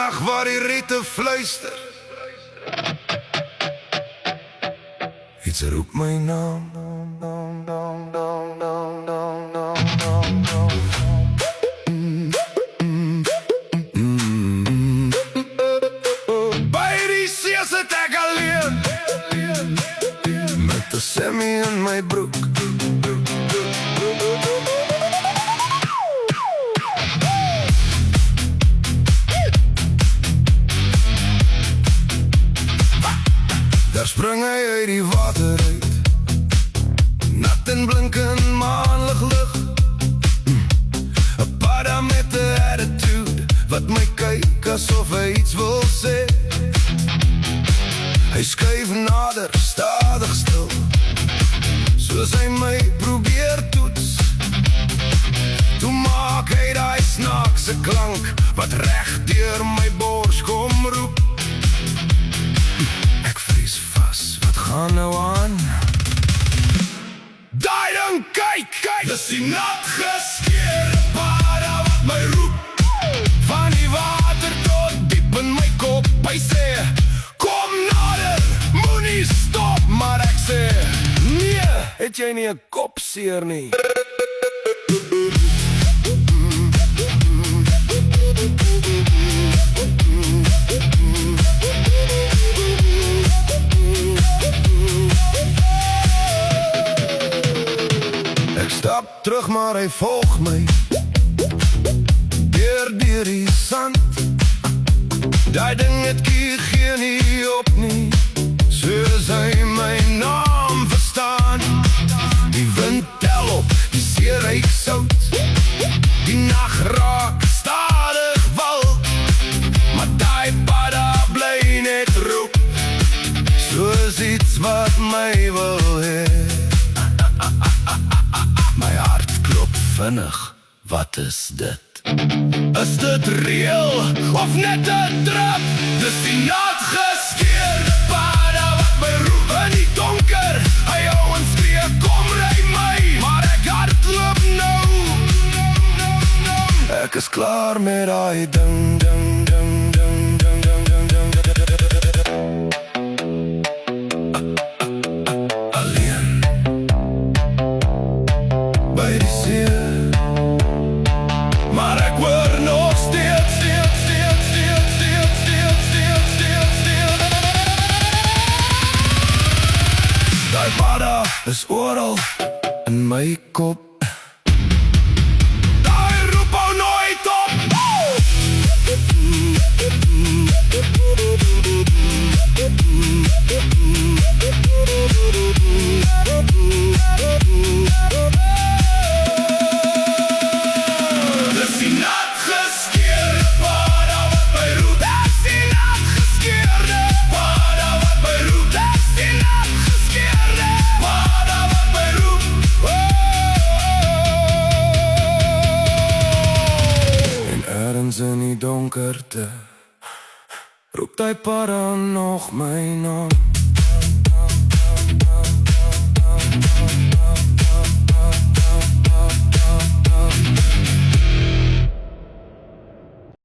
nag waar die riete fluister. Iets roep my naam. By die see sit ek alleen, met 'n semi in my broek. Daar spring hy uit die water uit, nat en blinkend maanlig lig. 'n Padda met 'n attitude, wat my kyk asof hy iets wil sê. Hy skuif nader, stadig stil, soos hy my probeer toets. Toe maak hy die snaakse klank, wat reg deur my bors kom roep. Gaan nou aan. Daai ding, kyk, dis die nat geskeerde padda wat my roep. Van die water tot diep in my kop. Hy sê, kom nader, moenie stop. Maar ek sê, nee, het jy nie 'n kop seer nie? Stap terug, maar hy volg my deur die sand. Daai ding het geen nie op nie, soos hy my naam verstaan. Die wind tel op, die see ruik sout, die nag raak stadig wild. Maar daai padda bly net roep, soos iets wat my wil hê. My hart klop vinnig, wat is dit? Is dit reël, of net 'n trap? Dis die nat geskeerde padda wat my roep in die donker. Hy hou en skree, kom ry my, maar ek hardloop nou. Ek is klaar met daai ding, ding, ding, ding, ding, ding, ding, ding. Maar ek hoor nog steeds, daai padda is oral in my kop. Daai roep hou nooit op. In die donkerte roep die padda nog my naam.